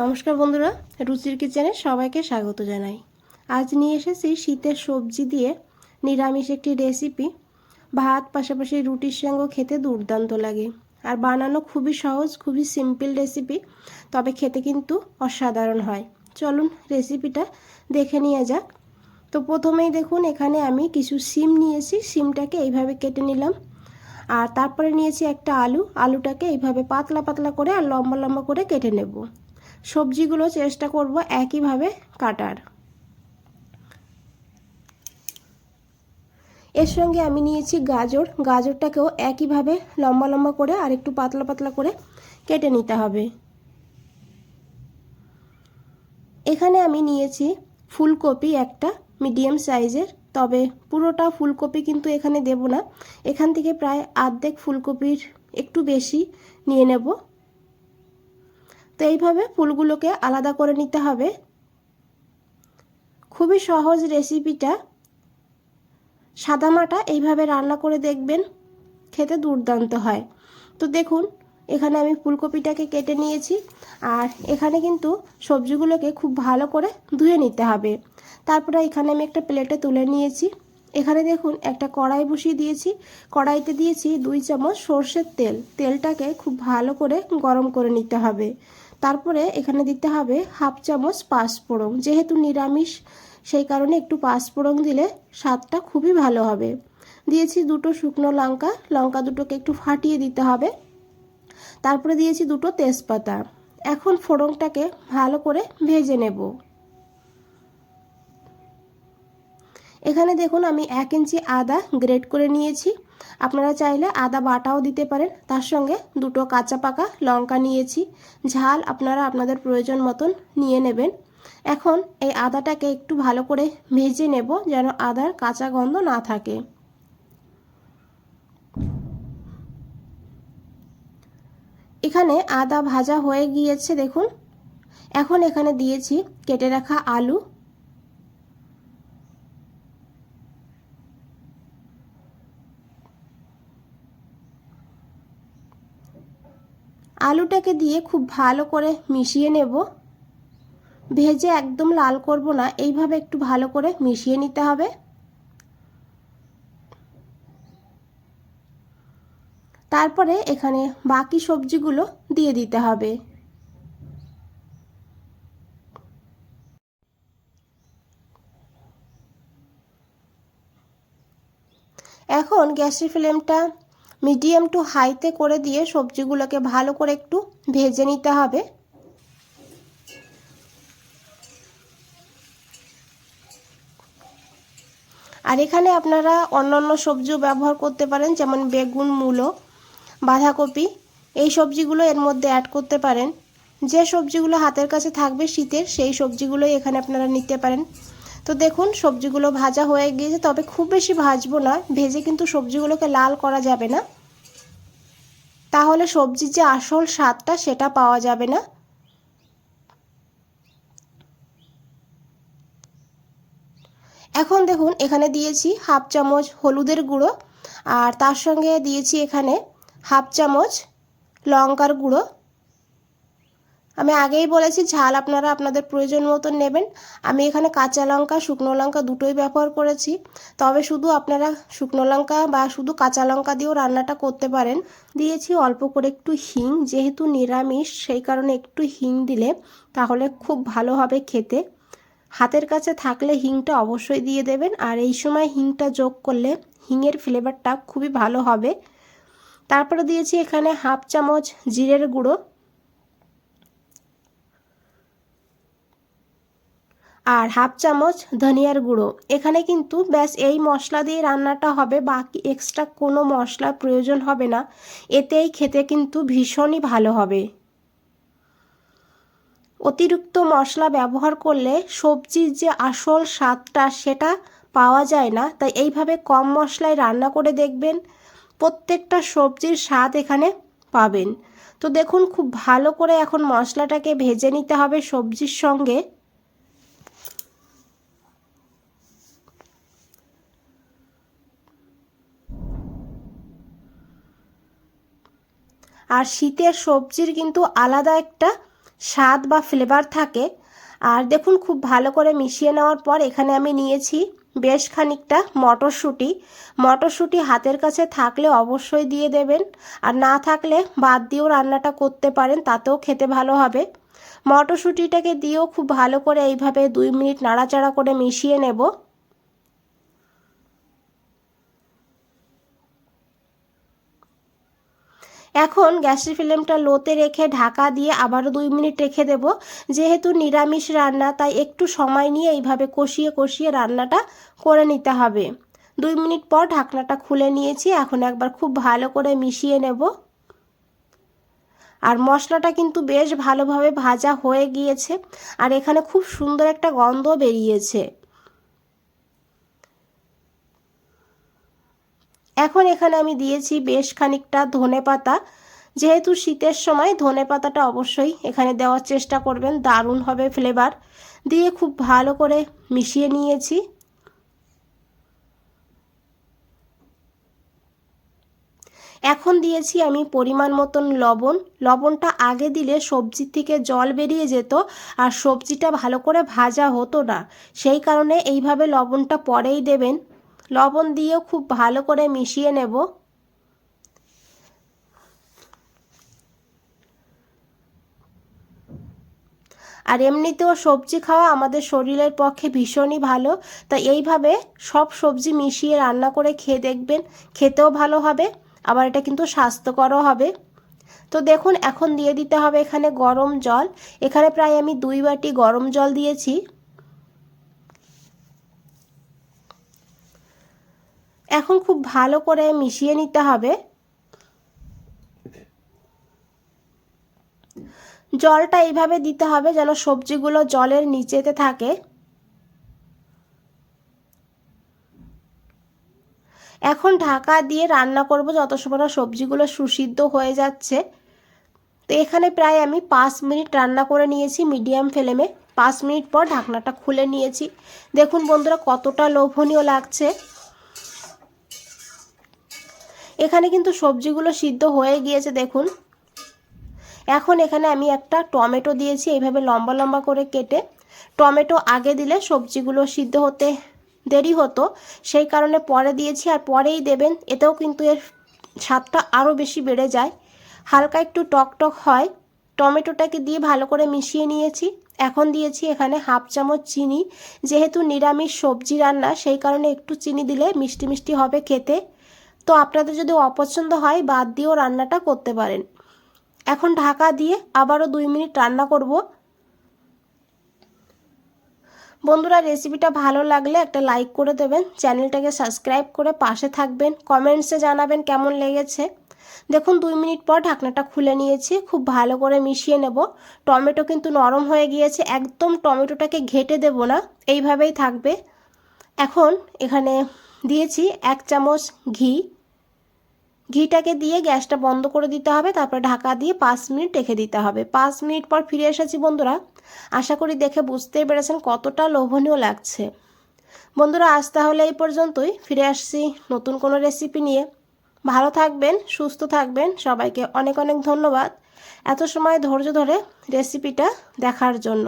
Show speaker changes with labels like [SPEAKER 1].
[SPEAKER 1] নমস্কার বন্ধুরা, রুচির কিচেনে সবাইকে স্বাগত জানাই। আজ নিয়ে এসেছি শীতের সবজি দিয়ে নিরামিষ একটি রেসিপি। ভাত পাশাপাশি রুটির সঙ্গে খেতে দুর্দান্ত লাগে, আর বানানো খুবই সহজ, খুবই সিম্পল রেসিপি, তবে খেতে কিন্তু অসাধারণ হয়। চলুন রেসিপিটা দেখে নিয়ে যাক। তো প্রথমেই দেখুন, এখানে আমি কিছু সিম নিয়েছি, সিমটাকে এইভাবে কেটে নিলাম। আর তারপরে নিয়েছি একটা আলুটাকে এইভাবে পাতলা পাতলা করে আর লম্বা লম্বা করে কেটে নেব। সবজিগুলো চেষ্টা করব একইভাবে কাটার। এর সঙ্গে আমি নিয়েছি গাজরটাকেও একইভাবে লম্বা লম্বা করে আর একটু পাতলা পাতলা করে কেটে নিতে হবে। এখানে আমি নিয়েছি ফুলকপি একটা মিডিয়াম সাইজের, তবে পুরোটা ফুলকপি কিন্তু এখানে দেব না, এখান থেকে প্রায় অর্ধেক ফুলকপির একটু বেশি নিয়ে নেব। তো এইভাবে ফুলগুলোকে আলাদা করে নিতে হবে। খুবই সহজ রেসিপিটা, সাদামাটা এইভাবে রান্না করে দেখবেন, খেতে দুর্দান্ত হয়। তো দেখুন, এখানে আমি ফুলকপিটাকে কেটে নিয়েছি, আর এখানে কিন্তু সবজিগুলোকে খুব ভালো করে ধুয়ে নিতে হবে। তারপরে এখানে আমি একটা প্লেটে তুলে নিয়েছি। এখানে দেখুন একটা কড়াই বসিয়ে দিয়েছি, কড়াইতে দিয়েছি 2 চামচ সর্ষের তেল। তেলটাকে খুব ভালো করে গরম করে নিতে হবে। তারপরে এখানে দিতে হবে 1/2 চামচ পাঁচফোড়ন, যেহেতু নিরামিষ সেই কারণে একটু পাঁচফোড়ন দিলে স্বাদটা খুবই ভালো হবে। দিয়েছি 2টো শুকনো লঙ্কা, লঙ্কা দুটোকে একটু ফাটিয়ে দিতে হবে। তারপরে দিয়েছি 2টো তেজপাতা। এখন ফোড়নটাকে ভালো করে ভেজে নেব। এখানে দেখুন আমি 1 ইঞ্চি আদা গ্রেট করে নিয়েছি, আপনারা চাইলে আদা বাটাও দিতে পারেন। তার সঙ্গে 2টো কাঁচা পাকা লঙ্কা নিয়েছি, ঝাল আপনারা আপনাদের প্রয়োজন মতন নিয়ে নেবেন। এখন এই আদাটাকে একটু ভালো করে ভেজে নেব, যেন আদার কাঁচা গন্ধ না থাকে। এখানে আদা ভাজা হয়ে গিয়েছে দেখুন। এখন এখানে দিয়েছি কেটে রাখা আলু। আলুটাকে দিয়ে খুব ভালো করে মিশিয়ে নেব। ভেজে একদম লাল করব না, এইভাবে একটু ভালো করে মিশিয়ে নিতে হবে। তারপরে এখানে বাকি সবজিগুলো দিয়ে দিতে হবে। এখন গ্যাসের ফ্লেমটা মিডিয়াম টু হাইতে করে দিয়ে সবজিগুলোকে ভালো করে একটু ভেজে নিতে হবে। আর এখানে আপনারা অন্যান্য সবজিও ব্যবহার করতে পারেন, যেমন বেগুন, মূলো, বাঁধাকপি, এই সবজিগুলো এর মধ্যে অ্যাড করতে পারেন। যে সবজিগুলো হাতের কাছে থাকবে শীতের, সেই সবজিগুলোই এখানে আপনারা নিতে পারেন। তো দেখুন সবজিগুলো ভাজা হয়ে গিয়েছে, তবে খুব বেশি ভাজবো না, ভেজে কিন্তু সবজিগুলোকে লাল করা যাবে না, তাহলে সবজির যে আসল স্বাদটা সেটা পাওয়া যাবে না। এখন দেখুন এখানে দিয়েছি 1/2 চামচ হলুদের গুঁড়ো, আর তার সঙ্গে দিয়েছি এখানে 1/2 চামচ লঙ্কার গুঁড়ো। আমি আগেই বলেছি ঝাল আপনারা আপনাদের প্রয়োজন মতন নেবেন। আমি এখানে কাঁচা লঙ্কা, শুকনো লঙ্কা দুটোই ব্যবহার করেছি, তবে শুধু আপনারা শুকনো লঙ্কা বা শুধু কাঁচা লঙ্কা দিয়েও রান্নাটা করতে পারেন। দিয়েছি অল্প করে একটু হিং, যেহেতু নিরামিষ সেই কারণে একটু হিং দিলে তাহলে খুব ভালো হবে খেতে। হাতের কাছে থাকলে হিংটা অবশ্যই দিয়ে দেবেন, আর এই সময় হিংটা যোগ করলে হিঙের ফ্লেভারটা খুবই ভালো হবে। তারপরে দিয়েছি এখানে 1/2 চামচ জিরের গুঁড়ো, আর 1/2 চামচ ধনিয়ার গুঁড়ো। এখানে কিন্তু ব্যাস এই মশলা দিয়ে রান্নাটা হবে, বাকি এক্সট্রা কোনো মশলার প্রয়োজন হবে না, এতেই খেতে কিন্তু ভীষণই ভালো হবে। অতিরিক্ত মশলা ব্যবহার করলে সবজির যে আসল স্বাদটা সেটা পাওয়া যায় না, তাই এইভাবে কম মশলায় রান্না করে দেখবেন, প্রত্যেকটা সবজির স্বাদ এখানে পাবেন। তো দেখুন খুব ভালো করে এখন মশলাটাকে ভেজে নিতে হবে সবজির সঙ্গে। আর শীতের সবজির কিন্তু আলাদা একটা স্বাদ বা ফ্লেভার থাকে। আর দেখুন খুব ভালো করে মিশিয়ে নেওয়ার পর এখানে আমি নিয়েছি বেশ খানিকটা মটরশুঁটি। মটরশুঁটি হাতের কাছে থাকলে অবশ্যই দিয়ে দেবেন, আর না থাকলে বাদ দিয়েও রান্নাটা করতে পারেন, তাতেও খেতে ভালো হবে। মটরশুঁটিটাকে দিয়েও খুব ভালো করে এইভাবে 2 মিনিট নাড়াচাড়া করে মিশিয়ে নেব। এখন গ্যাসের ফ্লেমটা লোতে রেখে ঢাকা দিয়ে আবারও 2 মিনিট রেখে দেব। যেহেতু নিরামিষ রান্না তাই একটু সময় নিয়ে এইভাবে কষিয়ে কষিয়ে রান্নাটা করে নিতে হবে। 2 মিনিট পর ঢাকনাটা খুলে নিয়েছি, এখন একবার খুব ভালো করে মিশিয়ে নেব। আর মশলাটা কিন্তু বেশ ভালোভাবে ভাজা হয়ে গিয়েছে, আর এখানে খুব সুন্দর একটা গন্ধ বেরিয়েছে। এখন এখানে আমি দিয়েছি বেশ খানিকটা ধনেপাতা। যেহেতু শীতের সময় ধনেপাতাটা অবশ্যই এখানে দেওয়ার চেষ্টা করবেন, দারুণ হবে ফ্লেভার। দিয়ে খুব ভালো করে মিশিয়ে নিয়েছি। এখন দিয়েছি আমি পরিমাণ মতন লবণ। লবণটা আগে দিলে সবজির থেকে জল বেরিয়ে যেত আর সবজিটা ভালো করে ভাজা হতো না, সেই কারণে এইভাবে লবণটা পরেই দেবেন। লবণ দিয়েও খুব ভালো করে মিশিয়ে নেব। আর এমনিতেও সবজি খাওয়া আমাদের শরীরের পক্ষে ভীষণই ভালো, তাই এইভাবে সব সবজি মিশিয়ে রান্না করে খেয়ে দেখবেন, খেতেও ভালো হবে, আবার এটা কিন্তু স্বাস্থ্যকরও হবে। তো দেখুন এখন দিয়ে দিতে হবে এখানে গরম জল। এখানে প্রায় আমি 2 বাটি গরম জল দিয়েছি। এখন খুব ভালো করে মিশিয়ে নিতে হবে। জলটা এইভাবে দিতে হবে যেন সবজিগুলো জলের নিচেতে থাকে। এখন ঢাকা দিয়ে রান্না করব যত সময় না সবজিগুলো সুসিদ্ধ হয়ে যাচ্ছে। তো এখানে প্রায় আমি 5 মিনিট রান্না করে নিয়েছি মিডিয়াম ফ্লেমে। 5 মিনিট পর ঢাকনাটা খুলে নিয়েছি। দেখুন বন্ধুরা কতটা লোভনীয় লাগছে। এখানে কিন্তু সবজিগুলো সিদ্ধ হয়ে গিয়েছে দেখুন। এখন এখানে আমি একটা টমেটো দিয়েছি এইভাবে লম্বা লম্বা করে কেটে। টমেটো আগে দিলে সবজিগুলো সিদ্ধ হতে দেরি হতো, সেই কারণে পরে দিয়েছি, আর পরেই দেবেন, এতেও কিন্তু এর স্বাদটা আরও বেশি বেড়ে যায়, হালকা একটু টক টক হয়। টমেটোটাকে দিয়ে ভালো করে মিশিয়ে নিয়েছি। এখন দিয়েছি এখানে 1/2 চামচ চিনি। যেহেতু নিরামিষ সবজি রান্না সেই কারণে একটু চিনি দিলে মিষ্টি মিষ্টি হবে খেতে। তো আপনাদের যদি অপছন্দ হয় বাদ দিয়েও রান্নাটা করতে পারেন। এখন ঢাকা দিয়ে আবারও 2 মিনিট রান্না করব। বন্ধুরা রেসিপিটা ভালো লাগলে একটা লাইক করে দেবেন, চ্যানেলটাকে সাবস্ক্রাইব করে পাশে থাকবেন, কমেন্টসে জানাবেন কেমন লেগেছে। দেখুন 2 মিনিট পর ঢাকনাটা খুলে নিয়েছি, খুব ভালো করে মিশিয়ে নেব। টমেটো কিন্তু নরম হয়ে গিয়েছে, একদম টমেটোটাকে ঘেটে দেব না, এইভাবেই থাকবে। এখন এখানে দিয়েছি 1 চামচ ঘি। ঘিটাকে দিয়ে গ্যাসটা বন্ধ করে দিতে হবে, তারপর ঢাকা দিয়ে 5 মিনিট রেখে দিতে হবে। 5 মিনিট পর ফিরে এসেছি বন্ধুরা। আশা করি দেখে বুঝতেই পেরেছেন কতটা লোভনীয় লাগছে। বন্ধুরা আজ তাহলে এই পর্যন্তই, ফিরে আসছি নতুন কোনো রেসিপি নিয়ে। ভালো থাকবেন, সুস্থ থাকবেন, সবাইকে অনেক অনেক ধন্যবাদ এত সময় ধৈর্য ধরে রেসিপিটা দেখার জন্য।